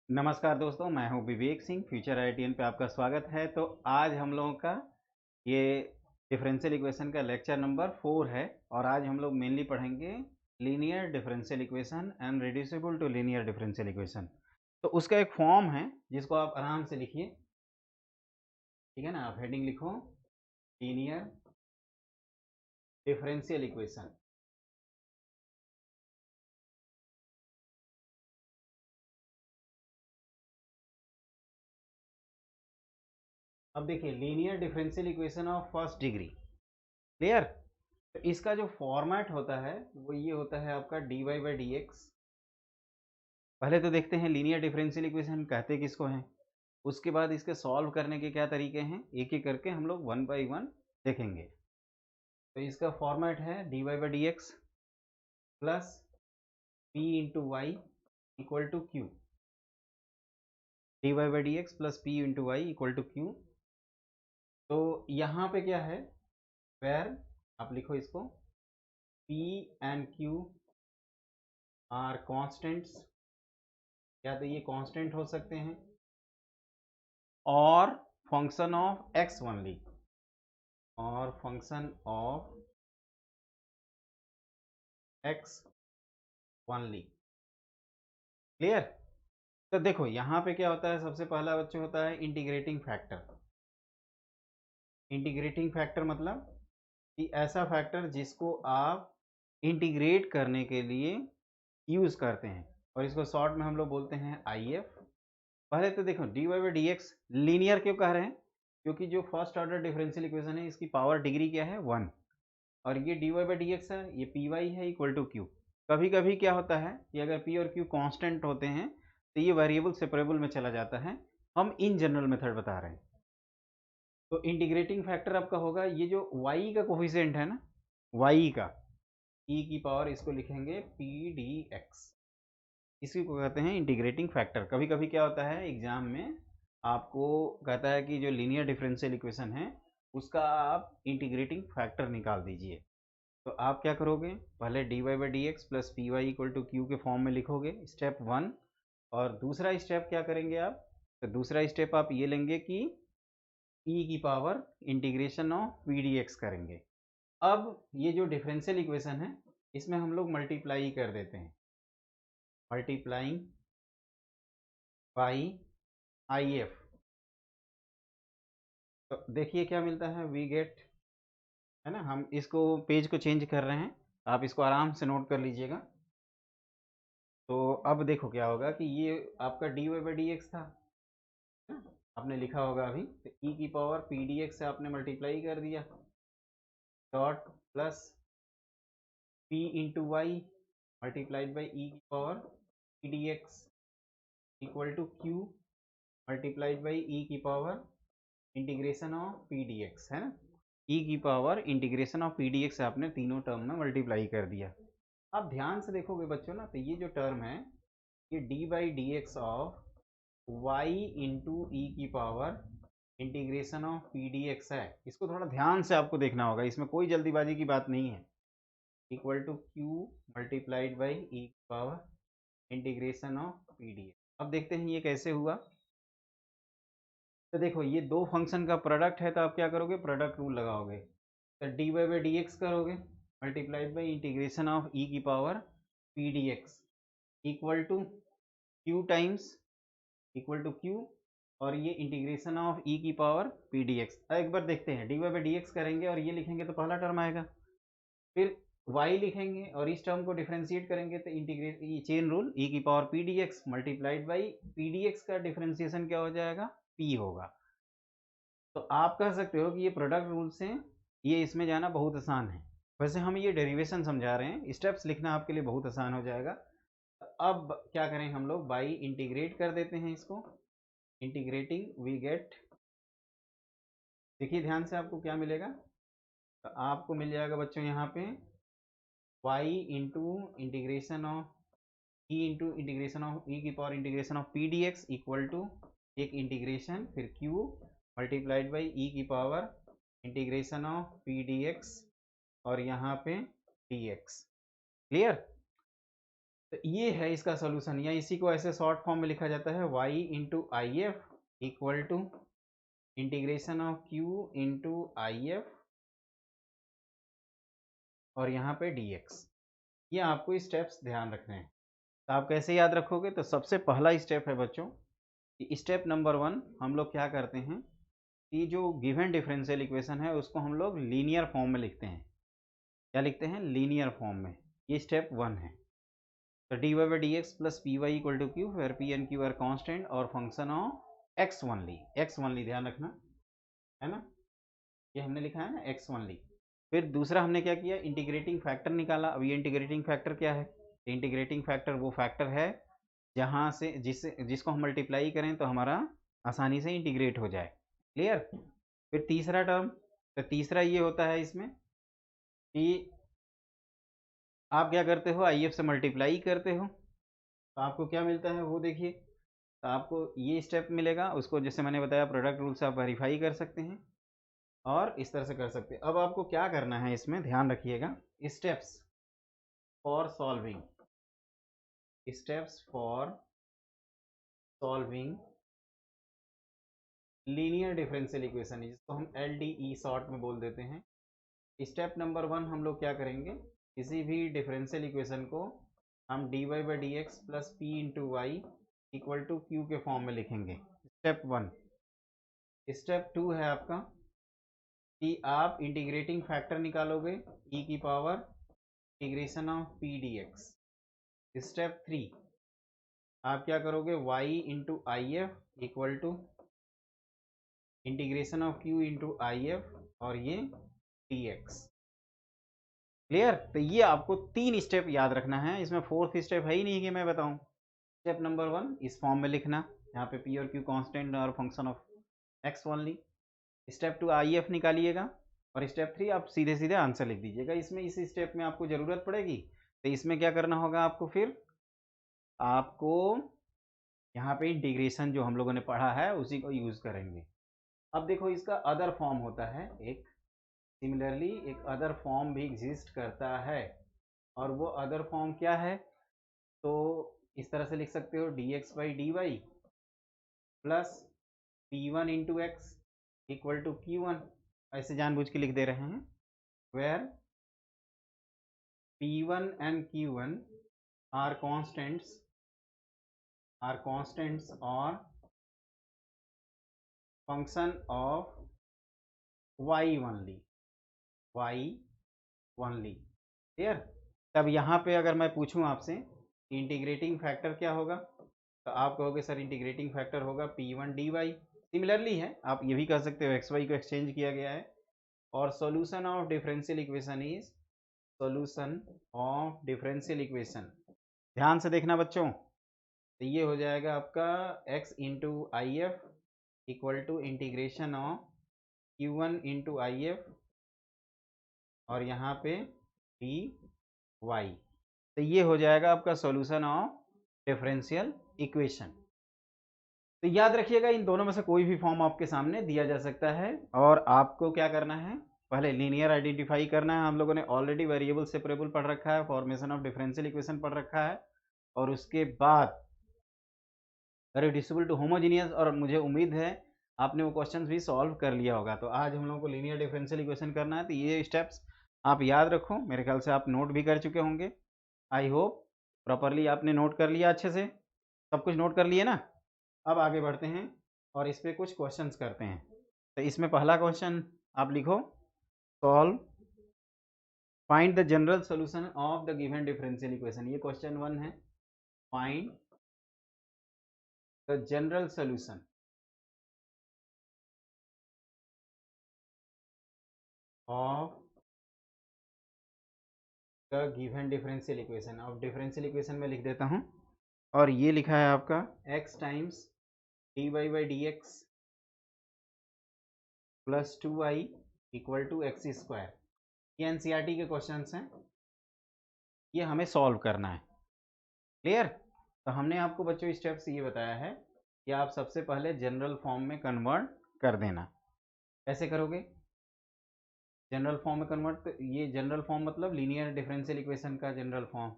नमस्कार दोस्तों, मैं हूं विवेक सिंह। फ्यूचर आईटीएन पे आपका स्वागत है। तो आज हम लोगों का ये डिफरेंशियल इक्वेशन का लेक्चर नंबर 4 है और आज हम लोग मेनली पढ़ेंगे linear differential equation and reducible to linear differential equation. तो उसका एक फॉर्म है जिसको आप आराम से लिखिए, ठीक है ना। आप हेडिंग लिखो लीनियर डिफरेंशियल इक्वेशन। अब देखिए, linear differential equation of first degree, clear. तो इसका जो फॉर्मेट होता है वो ये होता है आपका dy बाई डी एक्स। पहले तो देखते हैं लीनियर डिफरेंशियल इक्वेशन कहते किसको हैं, उसके बाद इसके सॉल्व करने के क्या तरीके हैं, एक एक करके हम लोग वन बाई वन देखेंगे। तो इसका फॉर्मेट है dy by D X plus P into Y equal to Q. dy by D X plus P into Y equal to Q. तो यहाँ पे क्या है, वेर आप लिखो इसको p and q are constants, या तो ये कांस्टेंट हो सकते हैं और फंक्शन ऑफ x ओनली, और function of x only, clear. तो देखो यहाँ पे क्या होता है, सबसे पहला बच्चे होता है इंटीग्रेटिंग फैक्टर। इंटीग्रेटिंग फैक्टर मतलब कि ऐसा फैक्टर जिसको आप इंटीग्रेट करने के लिए यूज करते हैं, और इसको शॉर्ट में हम लोग बोलते हैं आई एफ। पहले तो देखो D Y by D X linear क्यों कह रहे हैं, क्योंकि जो फर्स्ट ऑर्डर डिफरेंशियल इक्वेशन है इसकी पावर डिग्री क्या है, 1। और ये D Y by D X है, ये पी वाई है इक्वल टू क्यू। कभी कभी क्या होता है कि अगर पी और क्यू कांस्टेंट होते हैं तो ये वेरिएबल सेपरेबल में चला जाता है। हम इन जनरल मेथड बता रहे हैं। तो इंटीग्रेटिंग फैक्टर आपका होगा ये जो y का कोफिशिएंट है ना, y का e की पावर, इसको लिखेंगे पी डी एक्स। इसी को कहते हैं इंटीग्रेटिंग फैक्टर। कभी कभी क्या होता है एग्जाम में आपको कहता है कि जो लीनियर डिफरेंशियल इक्वेशन है उसका आप इंटीग्रेटिंग फैक्टर निकाल दीजिए। तो आप क्या करोगे, पहले D Y by D X plus P Y equal to Q के फॉर्म में लिखोगे, स्टेप 1। और दूसरा स्टेप क्या करेंगे आप, तो दूसरा स्टेप आप ये लेंगे कि e की power integration of P D X करेंगे। अब ये जो डिफरेंशियल इक्वेशन है इसमें हम लोग मल्टीप्लाई कर देते हैं, मल्टीप्लाइंग बाई आई एफ। तो देखिए क्या मिलता है, वी गेट, है ना। हम इसको पेज को चेंज कर रहे हैं, आप इसको आराम से नोट कर लीजिएगा। तो अब देखो क्या होगा कि ये आपका D Y by D X था, है ना? आपने लिखा होगा अभी, तो ई की पावर पी डी एक्स से आपने मल्टीप्लाई कर दिया, dot plus P into Y multiplied by E की power P D X equal to Q multiplied by E की power integration of P D X, है ना। ई की power integration of P D X आपने तीनों term में multiply कर दिया। आप ध्यान से देखोगे बच्चों ना, तो ये जो टर्म है ये D by D X of Y into E की power integration of P D X है। इसको थोड़ा ध्यान से आपको देखना होगा, इसमें कोई जल्दीबाजी की बात नहीं है। Equal to Q multiplied by E की power integration of P D X. अब देखते हैं ये कैसे हुआ। तो देखो ये दो फंक्शन का प्रोडक्ट है, तो आप क्या करोगे, प्रोडक्ट रूल लगाओगे। तो D Y by D X करोगे multiplied by integration of E की power P D X equal to Q times, equal to Q, और ये इंटीग्रेशन ऑफ ई की पावर पी डी एक्स। एक बार देखते हैं, D Y by D X करेंगे और ये लिखेंगे तो पहला टर्म आएगा, फिर y लिखेंगे और इस टर्म को डिफ्रेंशिएट करेंगे तो इंटीग्रेट, ये चेन रूल, e की power P D x multiplied by P D X का डिफ्रेंशिएशन क्या हो जाएगा, p होगा। तो आप कह सकते हो कि ये प्रोडक्ट रूल से ये इसमें जाना बहुत आसान है। वैसे हम ये डेरिवेशन समझा रहे हैं, स्टेप्स लिखना आपके लिए बहुत आसान हो जाएगा। अब क्या करें हम लोग, बाई इंटीग्रेट कर देते हैं इसको। इंटीग्रेटिंग वी गेट, देखिए ध्यान से आपको क्या मिलेगा, तो आपको मिल जाएगा बच्चों यहाँ पे y into integration of E into integration of E की power integration of P D X equal to एक इंटीग्रेशन फिर q मल्टीप्लाइड बाई ई की power integration of P D X और यहाँ पे डी एक्स, क्लियर। तो ये है इसका सोल्यूशन, या इसी को ऐसे शॉर्ट फॉर्म में लिखा जाता है y into I F equal to integration of q into I F और यहाँ पे dx। ये आपको स्टेप्स ध्यान रखने हैं। तो आप कैसे याद रखोगे? तो सबसे पहला स्टेप है बच्चों कि स्टेप नंबर 1 हम लोग क्या करते हैं कि जो गिवन डिफरेंशियल इक्वेशन है उसको हम लोग लीनियर फॉर्म में लिखते हैं। क्या लिखते हैं? लीनियर फॉर्म में। ये स्टेप 1 है। तो dy by dx plus P Y equal to Q, where P and Q are constant और function of X only. X only ध्यान रखना है ना, ये हमने लिखा है ना एक्स ओनली। फिर दूसरा हमने क्या किया? इंटीग्रेटिंग फैक्टर निकाला। अब ये इंटीग्रेटिंग फैक्टर क्या है? इंटीग्रेटिंग फैक्टर वो फैक्टर है जहाँ से जिसको हम मल्टीप्लाई करें तो हमारा आसानी से इंटीग्रेट हो जाए। क्लियर? फिर तीसरा टर्म, तो तीसरा ये होता है इसमें कि आप क्या करते हो? आई एफ से मल्टीप्लाई करते हो तो आपको क्या मिलता है वो देखिए। तो आपको ये स्टेप मिलेगा, उसको जैसे मैंने बताया प्रोडक्ट रूल से आप वेरीफाई कर सकते हैं और इस तरह से कर सकते हैं। अब आपको क्या करना है इसमें ध्यान रखिएगा, steps for solving, steps for solving linear differential equation, जिसको हम LDE शॉर्ट में बोल देते हैं। स्टेप नंबर 1 हम लोग क्या करेंगे? किसी भी डिफरेंशियल इक्वेशन को हम dy by D X plus P into Y equal to Q के फॉर्म में लिखेंगे। स्टेप 1। स्टेप 2 है आपका कि आप इंटीग्रेटिंग फैक्टर निकालोगे e की power integration of P D X. Step 3 आप क्या करोगे? y into I F equal to integration of q into I F और ये dx। क्लियर? तो ये आपको 3 स्टेप याद रखना है, इसमें फोर्थ स्टेप है ही नहीं कि मैं बताऊं। स्टेप नंबर 1 इस फॉर्म में लिखना, यहाँ पे p और q कांस्टेंट और function of x only. Step 2 I F निकालिएगा और स्टेप 3 आप सीधे सीधे आंसर लिख दीजिएगा। इसमें इस स्टेप में आपको ज़रूरत पड़ेगी तो इसमें क्या करना होगा आपको? फिर आपको यहाँ पे इंटीग्रेशन जो हम लोगों ने पढ़ा है उसी को यूज़ करेंगे। अब देखो इसका अदर फॉर्म होता है एक, सिमिलरली एक अदर फॉर्म भी एग्जिस्ट करता है और वो अदर फॉर्म क्या है? तो इस तरह से लिख सकते हो dx by D Y plus P one into X equal to Q one. ऐसे जानबूझ के लिख दे रहे हैं where P1 and Q1 are constants or function of y only, clear? तब यहाँ पे अगर मैं पूछूं आपसे इंटीग्रेटिंग फैक्टर क्या होगा तो आप कहोगे सर इंटीग्रेटिंग फैक्टर होगा P1 dy। सिमिलरली है, आप ये भी कह सकते हो xy को एक्सचेंज किया गया है। और solution of differential equation is solution of differential equation. ध्यान से देखना बच्चों, तो ये हो जाएगा आपका x into I F equal to integration of q1 into I F और यहाँ पे dy। तो ये हो जाएगा आपका सॉल्यूशन ऑफ डिफरेंशियल इक्वेशन। तो याद रखिएगा इन दोनों में से कोई भी फॉर्म आपके सामने दिया जा सकता है और आपको क्या करना है? पहले लीनियर आइडेंटिफाई करना है। हम लोगों ने ऑलरेडी वेरिएबल सेपरेबल पढ़ रखा है, फॉर्मेशन ऑफ डिफरेंशियल इक्वेशन पढ़ रखा है और उसके बाद रिड्यूसिबल टू होमोजीनियस, और मुझे उम्मीद है आपने वो क्वेश्चंस भी सॉल्व कर लिया होगा। तो आज हम लोगों को लीनियर डिफरेंशियल इक्वेशन करना है, तो ये स्टेप्स आप याद रखो। मेरे ख्याल से आप नोट भी कर चुके होंगे। आई होप प्रॉपरली आपने नोट कर लिया, अच्छे से सब कुछ नोट कर लिए ना। अब आगे बढ़ते हैं और इस पर कुछ क्वेश्चंस करते हैं। तो इसमें पहला क्वेश्चन आप लिखो, solve find the general solution of the given differential equation. ये क्वेश्चन 1 है। Find the general solution of the given differential equation. अब डिफरेंशियल इक्वेशन में लिख देता हूँ और ये लिखा है आपका x times dy by D X plus 2y equal to X square. ये एनसीईआरटी के क्वेश्चंस हैं, ये हमें सॉल्व करना है। क्लियर? तो हमने आपको बच्चों स्टेप्स ये बताया है कि आप सबसे पहले जनरल फॉर्म में कन्वर्ट कर देना। कैसे करोगे जनरल फॉर्म में कन्वर्ट? तो ये जनरल फॉर्म मतलब लीनियर डिफरेंशियल इक्वेशन का जनरल फॉर्म।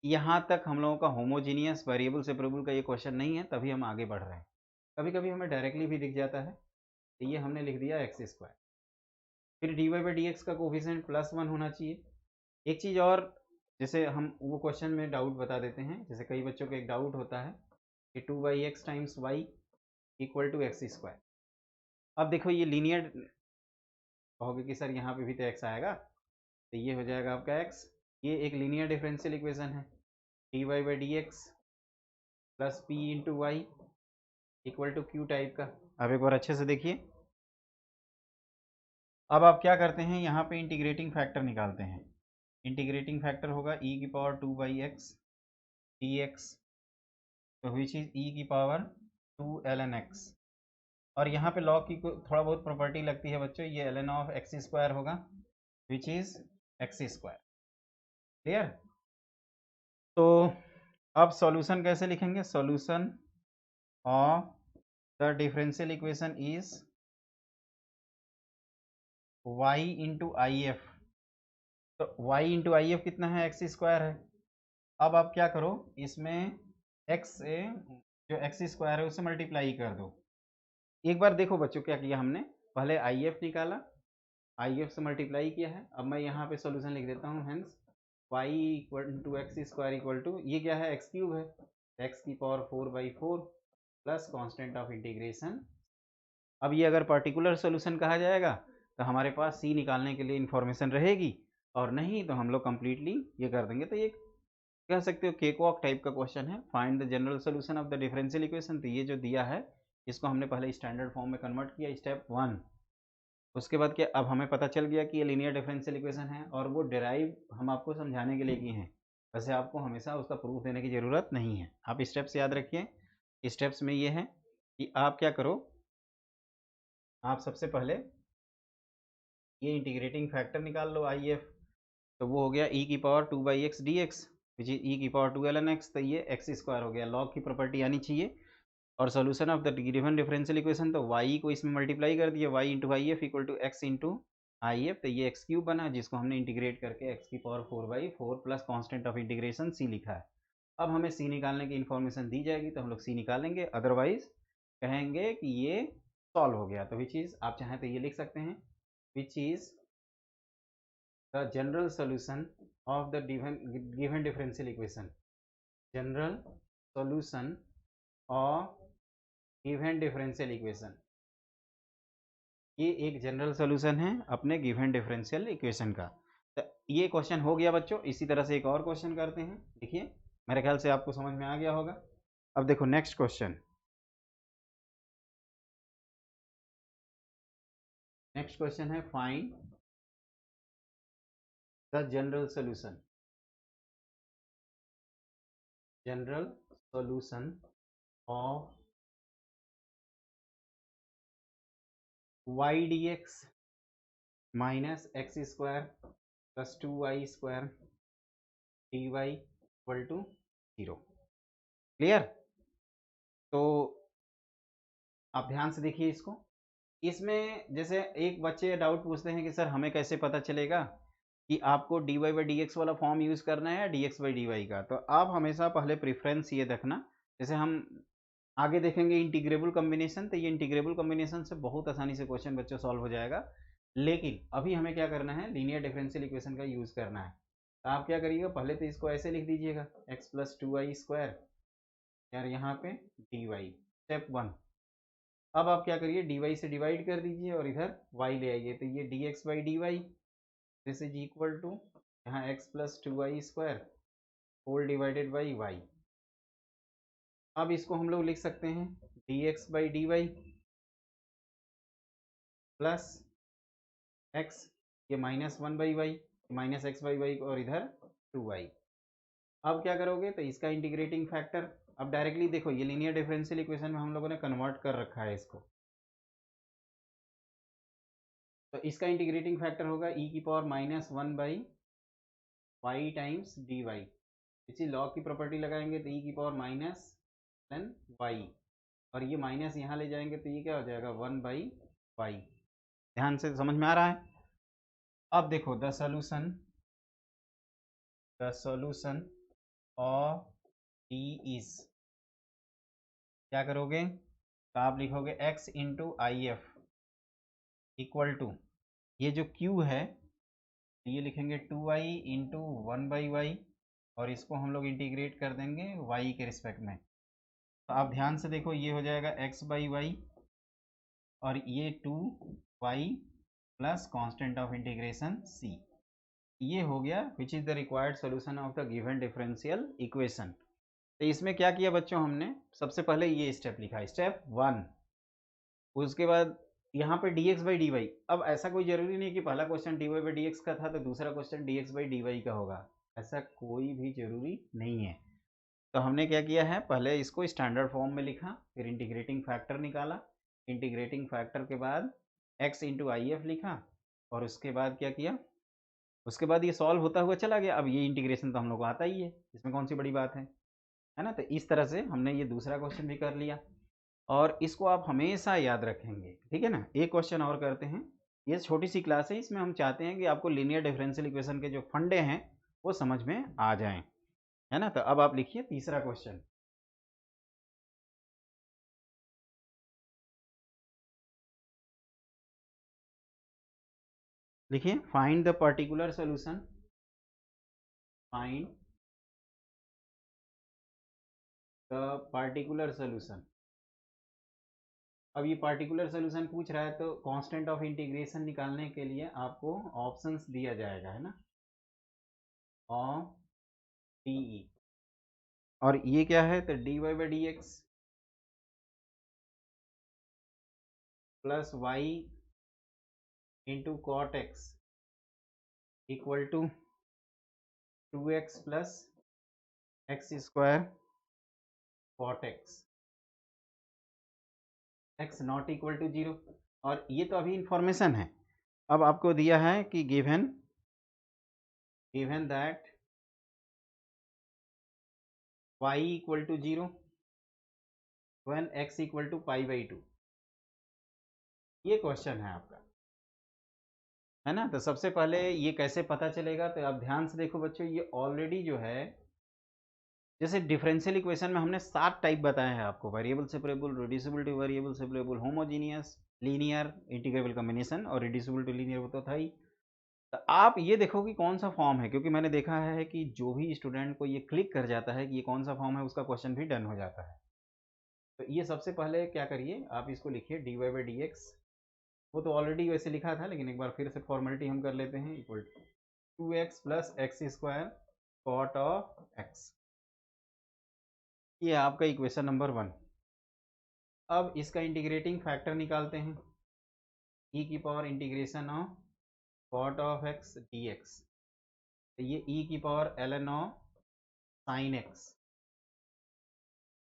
यहाँ तक हम लोगों का होमोजीनियस वेरिएबल सेपरेबल का ये क्वेश्चन नहीं है, तभी हम आगे बढ़ रहे हैं। कभी कभी हमें डायरेक्टली भी दिख जाता है, तो ये हमने लिख दिया एक्स स्क्वायर। फिर D Y by D X का कोफिशिएंट +1 होना चाहिए। एक चीज़ और, जैसे हम वो क्वेश्चन में डाउट बता देते हैं, जैसे कई बच्चों को एक डाउट होता है कि 2/x times Y equal to X square. अब देखो ये लीनियर, कहोगे कि सर यहाँ पे भी तो x आएगा, तो ये हो जाएगा आपका x। ये एक लीनियर डिफरेंशियल इक्वेशन है, D Y by D X plus P into Y equal to Q type का। अब एक बार अच्छे से देखिए। अब आप क्या करते हैं, यहाँ पे इंटीग्रेटिंग फैक्टर निकालते हैं। इंटीग्रेटिंग फैक्टर होगा e की पावर 2/x dx, तो विच इज e की पावर 2 ln x। और यहाँ पे लॉग की थोड़ा बहुत प्रॉपर्टी लगती है बच्चों, ये ln ऑफ एक्स स्क्वायर होगा which is x square. Clear? तो अब सॉल्यूशन कैसे लिखेंगे? Solution of the differential equation is y into I F. तो y इंटू आई एफ कितना है? एक्स स्क्वायर है। अब आप क्या करो, इसमें x से जो एक्स स्क्वायर है उससे मल्टीप्लाई कर दो। एक बार देखो बच्चों क्या किया हमने, पहले आई एफ निकाला, आई एफ से मल्टीप्लाई किया है। अब मैं यहाँ पे सॉल्यूशन लिख देता हूँ, hence Y equal to X square equal to, ये क्या है? एक्स क्यूब है, एक्स की power 4/4 plus constant of integration. अब ये अगर पर्टिकुलर सोल्यूशन कहा जाएगा तो हमारे पास सी निकालने के लिए इंफॉर्मेशन रहेगी, और नहीं तो हम लोग कंप्लीटली ये कर देंगे। तो ये कह सकते हो केक वॉक टाइप का क्वेश्चन है, find the general solution of the differential equation. तो ये जो दिया है इसको हमने पहले स्टैंडर्ड फॉर्म में कन्वर्ट किया, स्टेप 1। उसके बाद क्या, अब हमें पता चल गया कि ये लीनियर डिफरेंशियल इक्वेशन है, और वो डिराइव हम आपको समझाने के लिए किए हैं। वैसे आपको हमेशा उसका प्रूफ देने की ज़रूरत नहीं है, आप स्टेप्स याद रखिए। स्टेप्स में ये है कि आप क्या करो, आप सबसे पहले ये इंटीग्रेटिंग फैक्टर निकाल लो आई एफ। तो वो हो गया e की power 2/x dx which is e की पावर 2 ln x। तो ये एक्स स्क्वायर हो गया, लॉग की प्रॉपर्टी आनी चाहिए। और solution of the given differential equation, तो y को इसमें मल्टीप्लाई कर दिया, y into I F equal to X into I F. तो ये एक्स क्यूब बना, जिसको हमने इंटीग्रेट करके एक्स की power 4/4 plus constant of integration C लिखा है। अब हमें सी निकालने की इन्फॉर्मेशन दी जाएगी तो हम लोग सी निकालेंगे, अदरवाइज कहेंगे कि ये सॉल्व हो गया। तो विच इज, आप चाहें तो ये लिख सकते हैं, विच is the general solution of the given differential equation. General solution of given differential equation, ये एक जनरल सोल्यूशन है अपने गिवन डिफरेंशियल इक्वेशन का। तो ये क्वेश्चन हो गया बच्चों। इसी तरह से एक और क्वेश्चन करते हैं, देखिए मेरे ख्याल से आपको समझ में आ गया होगा। अब देखो नेक्स्ट क्वेश्चन, नेक्स्ट क्वेश्चन है find the general solution, general solution of y dx minus X square plus 2y square dy equal to 0। Clear? तो आप ध्यान से देखिए इसको। इसमें जैसे एक बच्चे डाउट पूछते हैं कि सर हमें कैसे पता चलेगा कि आपको dy बाई डी एक्स वाला फॉर्म यूज़ करना है या dx बाई dy का। तो आप हमेशा पहले प्रेफरेंस ये देखना, जैसे हम आगे देखेंगे इंटीग्रेबल कॉम्बिनेशन, तो ये इंटीग्रेबल कॉम्बिनेशन से बहुत आसानी से क्वेश्चन बच्चों सॉल्व हो जाएगा। लेकिन अभी हमें क्या करना है, लीनियर डिफरेंशियल इक्वेशन का यूज़ करना है। तो आप क्या करिएगा, पहले तो इसको ऐसे लिख दीजिएगा, x प्लस 2y स्क्वायर यार यहाँ पे dy, स्टेप 1। अब आप क्या करिए, dy से डिवाइड कर दीजिए और इधर y ले आइए, तो ये dx by D Y this is equal to यहाँ x plus 2y square whole divided by y। अब इसको हम लोग लिख सकते हैं dx by D Y plus x, ये -1/y, minus x by Y और इधर 2y। अब क्या करोगे, तो इसका इंटीग्रेटिंग फैक्टर, अब डायरेक्टली देखो ये लीनियर डिफरेंशियल इक्वेशन में हम लोगों ने कन्वर्ट कर रखा है इसको। तो इसका इंटीग्रेटिंग फैक्टर होगा e की power -1/y times D Y. इसी लॉग की प्रॉपर्टी लगाएंगे तो e की पावर माइनस देन वाई, और ये माइनस यहाँ ले जाएंगे तो ये क्या हो जाएगा 1/y। ध्यान से समझ में आ रहा है? अब देखो द सॉल्यूशन और टी इज, क्या करोगे तो आप लिखोगे x into I F equal to, ये जो q है ये लिखेंगे 2y इंटू 1/y, और इसको हम लोग इंटीग्रेट कर देंगे y के रिस्पेक्ट में। तो आप ध्यान से देखो, ये हो जाएगा x/y और ये 2y plus constant of integration c। ये हो गया which is the required solution of the given differential equation. तो इसमें क्या किया बच्चों, हमने सबसे पहले ये स्टेप लिखा, स्टेप 1। उसके बाद यहाँ पे dx/dy, अब ऐसा कोई ज़रूरी नहीं कि पहला क्वेश्चन dy/dx का था तो दूसरा क्वेश्चन dx/dy का होगा, ऐसा कोई भी ज़रूरी नहीं है। तो हमने क्या किया है, पहले इसको स्टैंडर्ड फॉर्म में लिखा, फिर इंटीग्रेटिंग फैक्टर निकाला, इंटीग्रेटिंग फैक्टर के बाद x इंटू आई एफ लिखा, और उसके बाद क्या किया, उसके बाद ये सॉल्व होता हुआ चला गया। अब ये इंटीग्रेशन तो हम लोग को आता ही है, इसमें कौन सी बड़ी बात है ना। तो इस तरह से हमने ये दूसरा क्वेश्चन भी कर लिया, और इसको आप हमेशा याद रखेंगे, ठीक है ना। एक क्वेश्चन और करते हैं, ये छोटी सी क्लास है, इसमें हम चाहते हैं कि आपको लीनियर डिफरेंशियल इक्वेशन के जो फंडे हैं वो समझ में आ जाएं, है ना। तो अब आप लिखिए तीसरा क्वेश्चन। लिखिए find the particular solution, find the particular solution. अब ये पार्टिकुलर सोल्यूशन पूछ रहा है तो कांस्टेंट ऑफ इंटीग्रेशन निकालने के लिए आपको ऑप्शंस दिया जाएगा, है ना, और डी ई, और ये क्या है तो dy/dx plus y into cot X equal to 2x plus X square cot X not equal to 0। और ये तो अभी इंफॉर्मेशन है। अब आपको दिया है कि given that y equal to 0 when x equal to π/2, ये क्वेश्चन है आपका, है ना। तो सबसे पहले ये कैसे पता चलेगा, तो आप ध्यान से देखो बच्चों, ये ऑलरेडी जो है, जैसे डिफरेंशियल इक्वेशन में हमने 7 टाइप बताए हैं आपको, variable separable, reducible two variable separable, homogeneous, linear, integrable combination, और रिड्यूसिबल टू लीनियर वो तो था ही। तो आप ये देखो कि कौन सा फॉर्म है, क्योंकि मैंने देखा है कि जो भी स्टूडेंट को ये क्लिक कर जाता है कि ये कौन सा फॉर्म है, उसका क्वेश्चन भी डन हो जाता है। तो ये सबसे पहले क्या करिए, आप इसको लिखिए dy/dx, वो तो ऑलरेडी वैसे लिखा था, लेकिन एक बार फिर से फॉर्मेलिटी हम कर लेते हैं, equal to 2x plus X square cot of X. ये आपका इक्वेशन नंबर 1। अब इसका इंटीग्रेटिंग फैक्टर निकालते हैं, e की power integration of cot of X dx, तो ये e की power ln of sine X,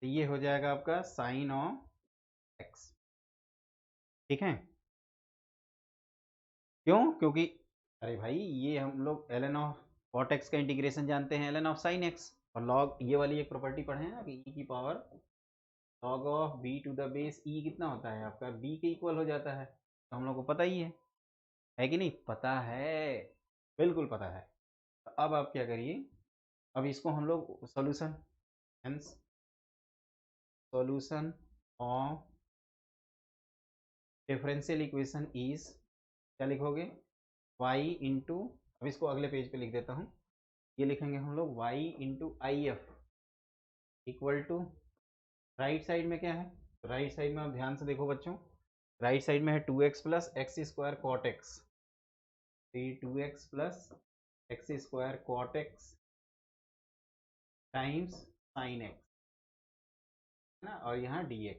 तो ये हो जाएगा आपका साइन ऑफ एक्स, ठीक है। क्यों, क्योंकि अरे भाई ये हम लोग ln ऑफ कॉट एक्स का इंटीग्रेशन जानते हैं ln ऑफ साइन एक्स, और लॉग ये वाली एक प्रॉपर्टी पढ़े हैं ना कि e की power log of b to the base e कितना होता है आपका, b के इक्वल हो जाता है, तो हम लोग को पता ही है कि नहीं, पता है, बिल्कुल पता है। तो अब आप क्या करिए, अब इसको हम लोग solution, hence solution of differential equation is, क्या लिखोगे, y इंटू, अब इसको अगले पेज पे लिख देता हूँ, ये लिखेंगे हम लोग y into I F equal to, right side में क्या है, तो राइट साइड में आप ध्यान से देखो बच्चों, राइट साइड में है 2x plus X square cot X, तो ये 2x plus X square cot X times sine X, है ना, और यहाँ dx,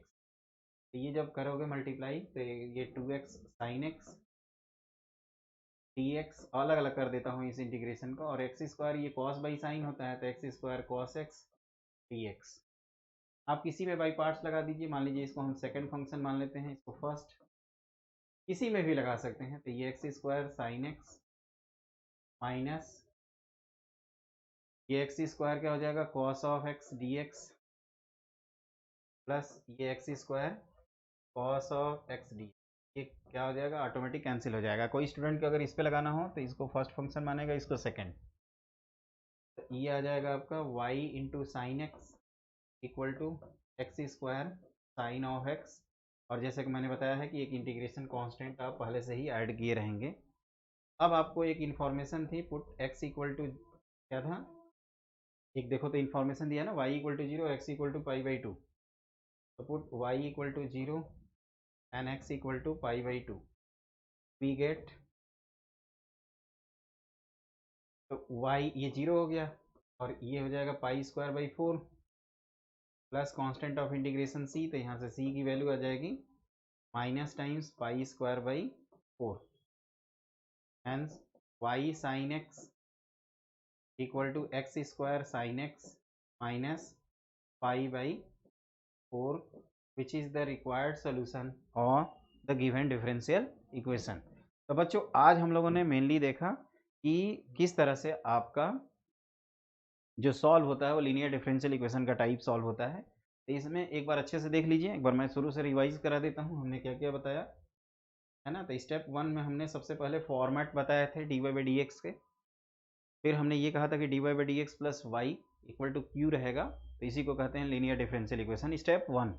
तो ये जब करोगे मल्टीप्लाई तो ये 2x साइन एक्स dx, अलग अलग कर देता हूँ इस इंटीग्रेशन को, और एक्स स्क्वायर ये कॉस बाई साइन होता है, तो X square cos x dx। आप किसी में बाई पार्ट्स लगा दीजिए, मान लीजिए इसको हम सेकंड फंक्शन मान लेते हैं, इसको फर्स्ट, किसी में भी लगा सकते हैं, तो ये X square sine X minus ये एक्स स्क्वायर क्या हो जाएगा, cos of X dx plus ये X square cos of X D, ये क्या हो जाएगा, ऑटोमेटिक कैंसिल हो जाएगा। कोई स्टूडेंट को अगर इस पे लगाना हो तो इसको फर्स्ट फंक्शन मानेगा, इसको सेकंड, तो ये आ जाएगा आपका y into sine X equal to X square sine of X. और जैसे कि मैंने बताया है कि एक इंटीग्रेशन कांस्टेंट आप पहले से ही ऐड किए रहेंगे। अब आपको एक इन्फॉर्मेशन थी, पुट x इक्वल टू क्या था, एक देखो तो इन्फॉर्मेशन दिया ना, y equal to 0 x equal to π/2। तो put y equal to 0 and x equal to π/2। We get, तो y ये 0 हो गया और ये हो जाएगा π²/4 plus constant of integration c, तो यहाँ से c की वैल्यू आ जाएगी minus times π²/4। Hence y sine X equal to X square sine X minus π/4 which is the required solution of the given differential equation. तो बच्चों आज हम लोगों ने मेनली देखा कि किस तरह से आपका जो सॉल्व होता है वो लीनियर डिफरेंशियल इक्वेशन का टाइप सॉल्व होता है। तो इसमें एक बार अच्छे से देख लीजिए, एक बार मैं शुरू से रिवाइज करा देता हूँ हमने क्या क्या बताया है ना। तो स्टेप 1 में हमने सबसे पहले फॉर्मेट बताए थे dy/dx के, फिर हमने ये कहा था कि dy/dx plus Y equal to Q रहेगा, तो इसी को कहते हैं लीनियर डिफरेंशियल इक्वेशन, स्टेप 1।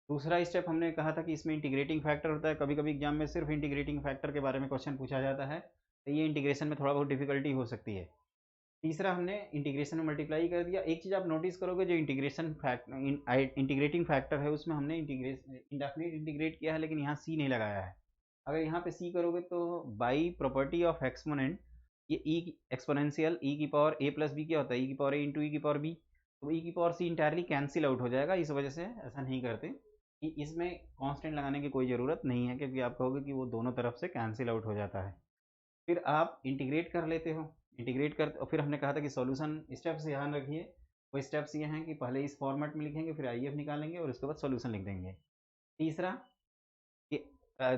दूसरा स्टेप हमने कहा था कि इसमें इंटीग्रेटिंग फैक्टर होता है, कभी कभी एग्जाम में सिर्फ इंटीग्रेटिंग फैक्टर के बारे में क्वेश्चन पूछा जाता है, तो ये इंटीग्रेशन में थोड़ा बहुत डिफिकल्टी हो सकती है। तीसरा हमने इंटीग्रेशन में मल्टीप्लाई कर दिया। एक चीज़ आप नोटिस करोगे, जो इंटीग्रेटिंग फैक्टर है उसमें हमने इंडेफिनिट इंटीग्रेट किया है, लेकिन यहाँ सी नहीं लगाया है। अगर यहाँ पे सी करोगे तो बाई प्रॉपर्टी ऑफ एक्सपोनेंट ये ई एक्सपोनेंशियल ई की पावर ए प्लस बी क्या होता है, ई की पावर ए इंटू ई की पावर बी, तो ई की पावर सी इंटायरली कैंसिल आउट हो जाएगा। इस वजह से ऐसा नहीं करते कि इसमें कांस्टेंट लगाने की कोई ज़रूरत नहीं है, क्योंकि आप कहोगे कि वो दोनों तरफ से कैंसिल आउट हो जाता है। फिर आप इंटीग्रेट कर लेते हो, इंटीग्रेट कर, और फिर हमने कहा था कि सॉल्यूशन स्टेप्स ध्यान रखिए। वो स्टेप्स ये हैं कि पहले इस फॉर्मेट में लिखेंगे, फिर आई एफ निकालेंगे और उसके बाद सॉल्यूशन लिख देंगे। तीसरा कि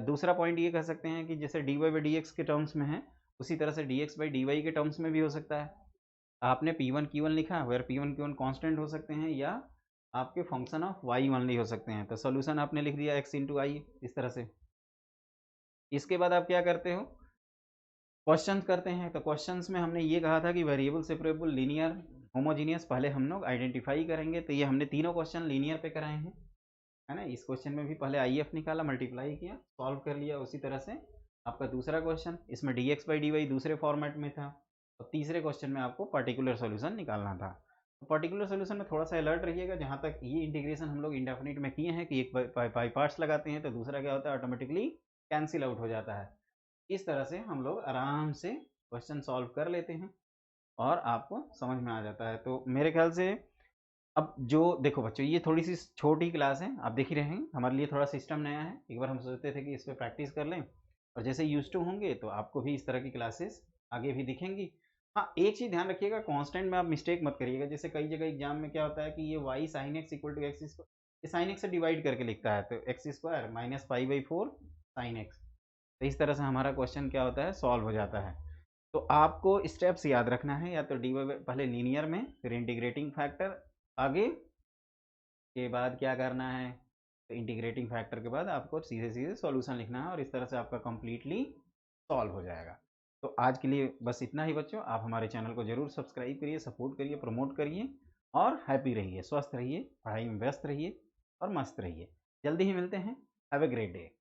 दूसरा पॉइंट ये कह सकते हैं कि जैसे dy/dx के टर्म्स में है, उसी तरह से dx/dy के टर्म्स में भी हो सकता है। आपने p1 q1 लिखा, वेयर p1 q1 कांस्टेंट हो सकते हैं या आपके फंक्शन ऑफ y ओनली हो सकते हैं, तो सॉल्यूशन आपने लिख दिया x इंटू आई इस तरह से। इसके बाद आप क्या करते हो, क्वेश्चंस करते हैं। तो क्वेश्चंस में हमने ये कहा था कि वेरिएबल सेपरेबल लीनियर होमोजीनियस पहले हम लोग आइडेंटिफाई करेंगे, तो ये हमने तीनों क्वेश्चन लीनियर पे कराए हैं, है ना। इस क्वेश्चन में भी पहले आई एफ निकाला, मल्टीप्लाई किया, सॉल्व कर लिया। उसी तरह से आपका दूसरा क्वेश्चन, इसमें dx/dy दूसरे फॉर्मेट में था, और तीसरे क्वेश्चन में आपको पर्टिकुलर सोल्यूशन निकालना था। तो पर्टिकुलर सोल्यूशन में थोड़ा सा अलर्ट रहिएगा, जहाँ तक ये इंटीग्रेशन हम लोग इंडेफिनिट में किए हैं कि एक बाई पार्ट्स लगाते हैं तो दूसरा क्या होता है, ऑटोमेटिकली कैंसिल आउट हो जाता है। इस तरह से हम लोग आराम से क्वेश्चन सॉल्व कर लेते हैं और आपको समझ में आ जाता है। तो मेरे ख्याल से अब जो देखो बच्चों, ये थोड़ी सी छोटी क्लास है, आप देख ही रहे हैं, हमारे लिए थोड़ा सिस्टम नया है। एक बार हम सोचते थे कि इस पर प्रैक्टिस कर लें, और जैसे यूज टू होंगे तो आपको भी इस तरह की क्लासेस आगे भी दिखेंगी। हाँ, एक चीज़ ध्यान रखिएगा, कांस्टेंट में आप मिस्टेक मत करिएगा। जैसे कई जगह एग्जाम में क्या होता है कि ये y sine X equal to X square, ये साइन एक्स से डिवाइड करके लिखता है, तो X square minus π/4 sine X. तो इस तरह से हमारा क्वेश्चन क्या होता है, सॉल्व हो जाता है। तो आपको स्टेप्स याद रखना है, या तो डी पहले लीनियर में, फिर इंटीग्रेटिंग फैक्टर, आगे के बाद क्या करना है, तो इंटीग्रेटिंग फैक्टर के बाद आपको सीधे सीधे सॉल्यूशन लिखना है, और इस तरह से आपका कंप्लीटली सॉल्व हो जाएगा। तो आज के लिए बस इतना ही बच्चों। आप हमारे चैनल को जरूर सब्सक्राइब करिए, सपोर्ट करिए, प्रमोट करिए, और हैप्पी रहिए, स्वस्थ रहिए, पढ़ाई में व्यस्त रहिए और मस्त रहिए। जल्दी ही मिलते हैं। Have a great day.